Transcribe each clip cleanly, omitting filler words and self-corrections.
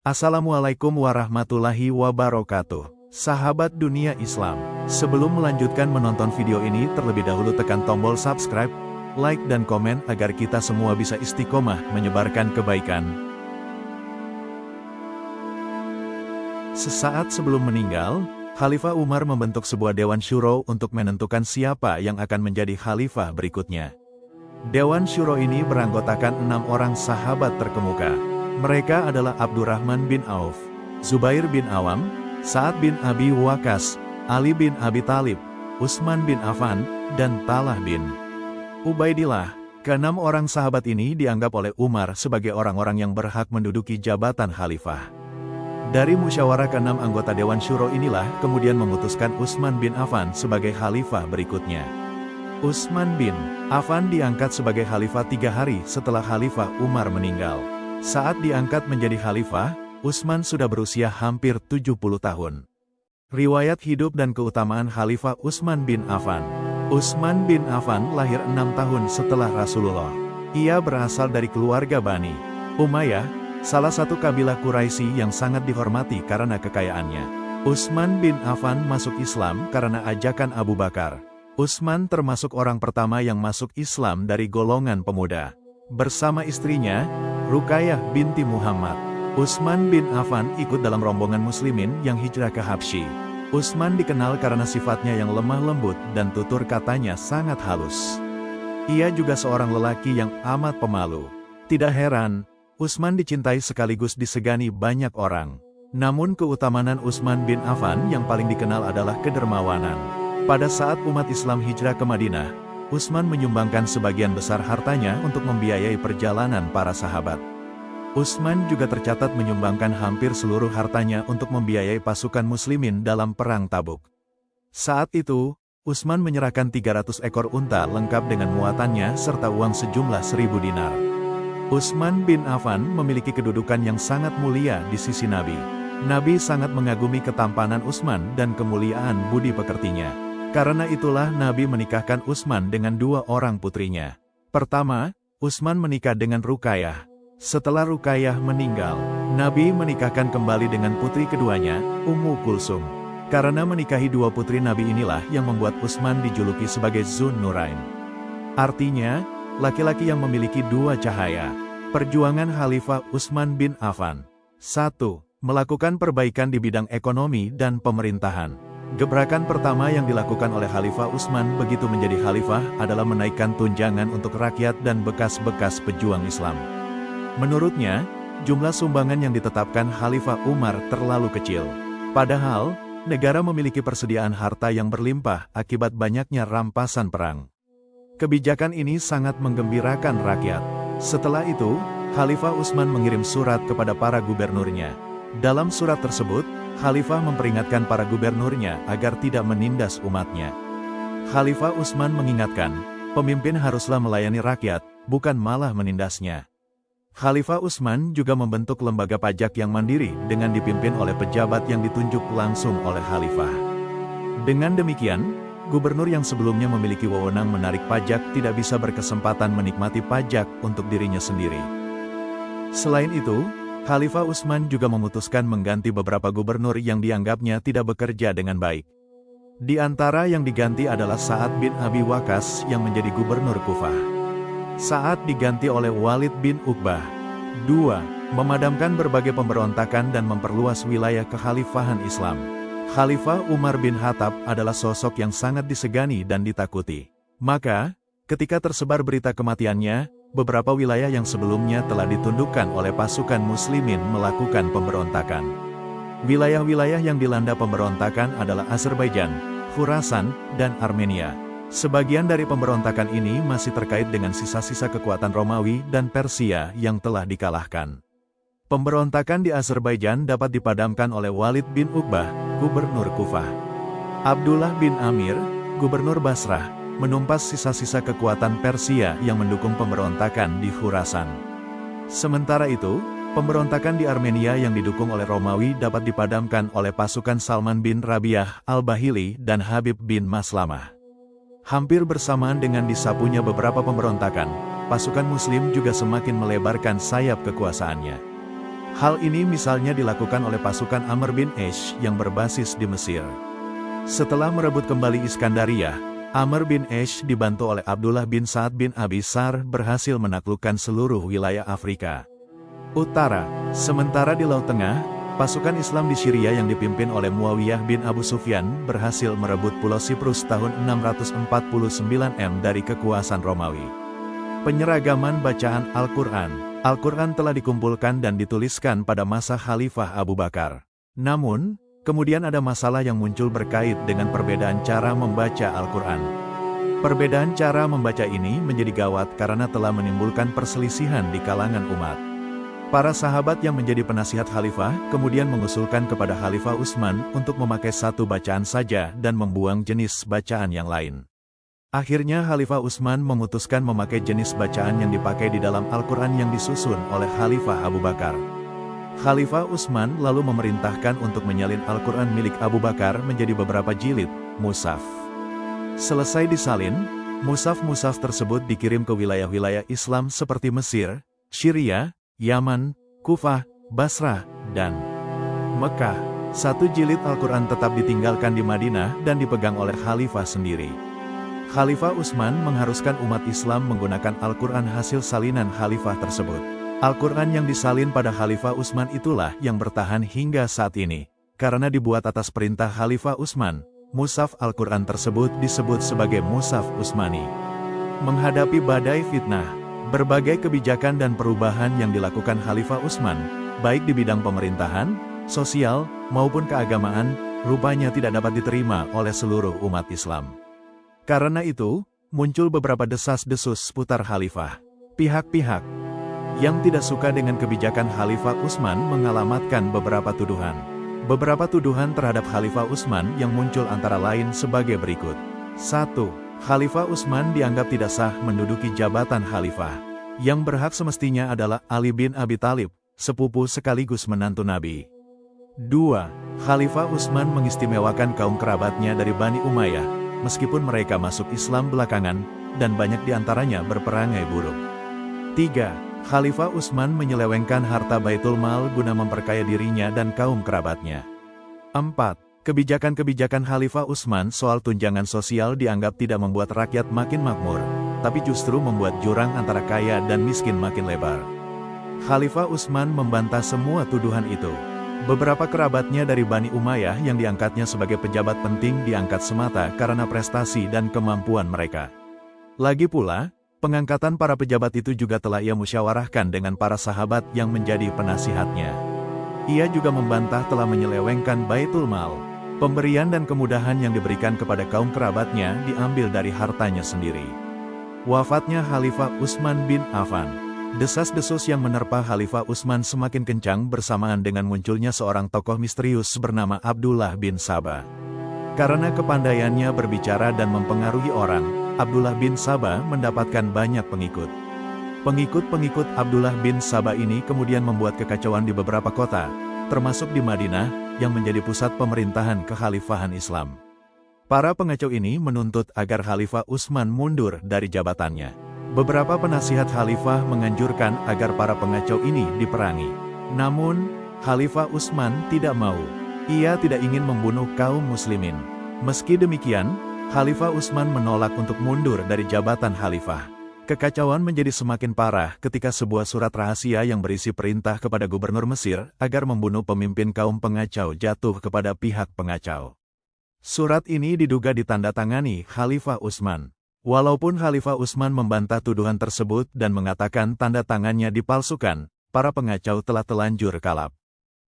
Assalamualaikum warahmatullahi wabarakatuh. Sahabat dunia Islam, sebelum melanjutkan menonton video ini terlebih dahulu tekan tombol subscribe, like dan komen agar kita semua bisa istiqomah menyebarkan kebaikan. Sesaat sebelum meninggal, Khalifah Umar membentuk sebuah Dewan Syuro untuk menentukan siapa yang akan menjadi khalifah berikutnya. Dewan Syuro ini beranggotakan 6 orang sahabat terkemuka. Mereka adalah Abdurrahman bin Auf, Zubair bin Awam, Sa'ad bin Abi Waqqas, Ali bin Abi Thalib, Utsman bin Affan, dan Talha bin Ubaidillah. Keenam orang sahabat ini dianggap oleh Umar sebagai orang-orang yang berhak menduduki jabatan khalifah. Dari musyawarah keenam anggota Dewan Syuro inilah kemudian memutuskan Utsman bin Affan sebagai khalifah berikutnya. Utsman bin Affan diangkat sebagai khalifah 3 hari setelah Khalifah Umar meninggal. Saat diangkat menjadi khalifah, Utsman sudah berusia hampir 70 tahun. Riwayat hidup dan keutamaan Khalifah Utsman bin Affan. Utsman bin Affan lahir 6 tahun setelah Rasulullah. Ia berasal dari keluarga Bani Umayyah, salah satu kabilah Quraisy yang sangat dihormati karena kekayaannya. Utsman bin Affan masuk Islam karena ajakan Abu Bakar. Utsman termasuk orang pertama yang masuk Islam dari golongan pemuda. Bersama istrinya, Ruqayyah binti Muhammad, Utsman bin Affan ikut dalam rombongan muslimin yang hijrah ke Habsyi. Utsman dikenal karena sifatnya yang lemah lembut dan tutur katanya sangat halus. Ia juga seorang lelaki yang amat pemalu. Tidak heran, Utsman dicintai sekaligus disegani banyak orang. Namun keutamaan Utsman bin Affan yang paling dikenal adalah kedermawanan. Pada saat umat Islam hijrah ke Madinah, Utsman menyumbangkan sebagian besar hartanya untuk membiayai perjalanan para sahabat. Utsman juga tercatat menyumbangkan hampir seluruh hartanya untuk membiayai pasukan muslimin dalam perang Tabuk. Saat itu, Utsman menyerahkan 300 ekor unta lengkap dengan muatannya serta uang sejumlah 1000 dinar. Utsman bin Affan memiliki kedudukan yang sangat mulia di sisi Nabi. Nabi sangat mengagumi ketampanan Utsman dan kemuliaan budi pekertinya. Karena itulah Nabi menikahkan Utsman dengan 2 orang putrinya. Pertama, Utsman menikah dengan Ruqayyah. Setelah Ruqayyah meninggal, Nabi menikahkan kembali dengan putri keduanya, Ummu Kulsum. Karena menikahi 2 putri Nabi inilah yang membuat Utsman dijuluki sebagai Zun Nurain. Artinya, laki-laki yang memiliki 2 cahaya. Perjuangan Khalifah Utsman bin Affan. 1. Melakukan perbaikan di bidang ekonomi dan pemerintahan. Gebrakan pertama yang dilakukan oleh Khalifah Utsman begitu menjadi khalifah adalah menaikkan tunjangan untuk rakyat dan bekas-bekas pejuang Islam. Menurutnya, jumlah sumbangan yang ditetapkan Khalifah Umar terlalu kecil. Padahal, negara memiliki persediaan harta yang berlimpah akibat banyaknya rampasan perang. Kebijakan ini sangat menggembirakan rakyat. Setelah itu, Khalifah Utsman mengirim surat kepada para gubernurnya. Dalam surat tersebut, Khalifah memperingatkan para gubernurnya agar tidak menindas umatnya. Khalifah Utsman mengingatkan, pemimpin haruslah melayani rakyat, bukan malah menindasnya. Khalifah Utsman juga membentuk lembaga pajak yang mandiri dengan dipimpin oleh pejabat yang ditunjuk langsung oleh Khalifah. Dengan demikian, gubernur yang sebelumnya memiliki wewenang menarik pajak tidak bisa berkesempatan menikmati pajak untuk dirinya sendiri. Selain itu, Khalifah Utsman juga memutuskan mengganti beberapa gubernur yang dianggapnya tidak bekerja dengan baik. Di antara yang diganti adalah Sa'ad bin Abi Waqqas yang menjadi gubernur Kufah. Sa'ad diganti oleh Walid bin Uqbah. 2. Memadamkan berbagai pemberontakan dan memperluas wilayah kekhalifahan Islam. Khalifah Umar bin Khattab adalah sosok yang sangat disegani dan ditakuti. Maka, ketika tersebar berita kematiannya, beberapa wilayah yang sebelumnya telah ditundukkan oleh pasukan muslimin melakukan pemberontakan. Wilayah-wilayah yang dilanda pemberontakan adalah Azerbaijan, Khurasan, dan Armenia. Sebagian dari pemberontakan ini masih terkait dengan sisa-sisa kekuatan Romawi dan Persia yang telah dikalahkan. Pemberontakan di Azerbaijan dapat dipadamkan oleh Walid bin Uqbah, gubernur Kufah. Abdullah bin Amir, gubernur Basrah, menumpas sisa-sisa kekuatan Persia yang mendukung pemberontakan di Khurasan. Sementara itu, pemberontakan di Armenia yang didukung oleh Romawi dapat dipadamkan oleh pasukan Salman bin Rabi'ah al-Bahili dan Habib bin Maslamah. Hampir bersamaan dengan disapunya beberapa pemberontakan, pasukan Muslim juga semakin melebarkan sayap kekuasaannya. Hal ini misalnya dilakukan oleh pasukan Amr bin Aish yang berbasis di Mesir. Setelah merebut kembali Iskandaria, Amr bin Aish dibantu oleh Abdullah bin Sa'ad bin Abi Sar berhasil menaklukkan seluruh wilayah Afrika Utara. Sementara di Laut Tengah, pasukan Islam di Syria yang dipimpin oleh Muawiyah bin Abu Sufyan berhasil merebut Pulau Siprus tahun 649 dari kekuasaan Romawi. Penyeragaman bacaan Al-Quran. Al-Quran telah dikumpulkan dan dituliskan pada masa Khalifah Abu Bakar. Namun, kemudian ada masalah yang muncul berkait dengan perbedaan cara membaca Al-Quran. Perbedaan cara membaca ini menjadi gawat karena telah menimbulkan perselisihan di kalangan umat. Para sahabat yang menjadi penasihat khalifah kemudian mengusulkan kepada Khalifah Utsman untuk memakai satu bacaan saja dan membuang jenis bacaan yang lain. Akhirnya Khalifah Utsman memutuskan memakai jenis bacaan yang dipakai di dalam Al-Quran yang disusun oleh Khalifah Abu Bakar. Khalifah Utsman lalu memerintahkan untuk menyalin Al-Quran milik Abu Bakar menjadi beberapa jilid, mushaf. Selesai disalin, mushaf-mushaf tersebut dikirim ke wilayah-wilayah Islam seperti Mesir, Syria, Yaman, Kufah, Basrah, dan Mekah. Satu jilid Al-Quran tetap ditinggalkan di Madinah dan dipegang oleh Khalifah sendiri. Khalifah Utsman mengharuskan umat Islam menggunakan Al-Quran hasil salinan Khalifah tersebut. Al-Quran yang disalin pada Khalifah Utsman itulah yang bertahan hingga saat ini. Karena dibuat atas perintah Khalifah Utsman, mushaf Al-Quran tersebut disebut sebagai mushaf Utsmani. Menghadapi badai fitnah, berbagai kebijakan dan perubahan yang dilakukan Khalifah Utsman, baik di bidang pemerintahan, sosial, maupun keagamaan, rupanya tidak dapat diterima oleh seluruh umat Islam. Karena itu, muncul beberapa desas-desus seputar Khalifah. Pihak-pihak yang tidak suka dengan kebijakan Khalifah Utsman mengalamatkan beberapa tuduhan. Beberapa tuduhan terhadap Khalifah Utsman yang muncul antara lain sebagai berikut. 1. Khalifah Utsman dianggap tidak sah menduduki jabatan Khalifah. Yang berhak semestinya adalah Ali bin Abi Thalib, sepupu sekaligus menantu Nabi. 2. Khalifah Utsman mengistimewakan kaum kerabatnya dari Bani Umayyah, meskipun mereka masuk Islam belakangan, dan banyak diantaranya berperangai buruk. 3. Khalifah Utsman menyelewengkan harta Baitul Mal guna memperkaya dirinya dan kaum kerabatnya. 4. Kebijakan-kebijakan Khalifah Utsman soal tunjangan sosial dianggap tidak membuat rakyat makin makmur, tapi justru membuat jurang antara kaya dan miskin makin lebar. Khalifah Utsman membantah semua tuduhan itu. Beberapa kerabatnya dari Bani Umayyah yang diangkatnya sebagai pejabat penting diangkat semata karena prestasi dan kemampuan mereka. Lagi pula, pengangkatan para pejabat itu juga telah ia musyawarahkan dengan para sahabat yang menjadi penasihatnya. Ia juga membantah telah menyelewengkan Baitul Mal. Pemberian dan kemudahan yang diberikan kepada kaum kerabatnya diambil dari hartanya sendiri. Wafatnya Khalifah Utsman bin Affan. Desas-desus yang menerpa Khalifah Utsman semakin kencang bersamaan dengan munculnya seorang tokoh misterius bernama Abdullah bin Saba. Karena kepandaiannya berbicara dan mempengaruhi orang, Abdullah bin Saba mendapatkan banyak pengikut. Pengikut-pengikut Abdullah bin Saba ini kemudian membuat kekacauan di beberapa kota, termasuk di Madinah, yang menjadi pusat pemerintahan kekhalifahan Islam. Para pengacau ini menuntut agar Khalifah Utsman mundur dari jabatannya. Beberapa penasihat Khalifah menganjurkan agar para pengacau ini diperangi. Namun, Khalifah Utsman tidak mau. Ia tidak ingin membunuh kaum muslimin. Meski demikian, Khalifah Utsman menolak untuk mundur dari jabatan Khalifah. Kekacauan menjadi semakin parah ketika sebuah surat rahasia yang berisi perintah kepada gubernur Mesir agar membunuh pemimpin kaum pengacau jatuh kepada pihak pengacau. Surat ini diduga ditandatangani Khalifah Utsman. Walaupun Khalifah Utsman membantah tuduhan tersebut dan mengatakan tanda tangannya dipalsukan, para pengacau telah telanjur kalap.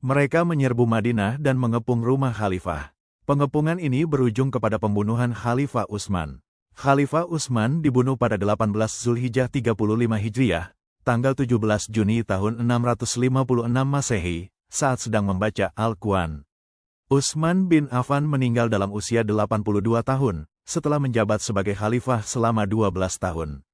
Mereka menyerbu Madinah dan mengepung rumah Khalifah. Pengepungan ini berujung kepada pembunuhan Khalifah Utsman. Khalifah Utsman dibunuh pada 18 Zulhijjah 35 Hijriah, tanggal 17 Juni tahun 656 Masehi, saat sedang membaca Al-Quran. Utsman bin Affan meninggal dalam usia 82 tahun, setelah menjabat sebagai khalifah selama 12 tahun.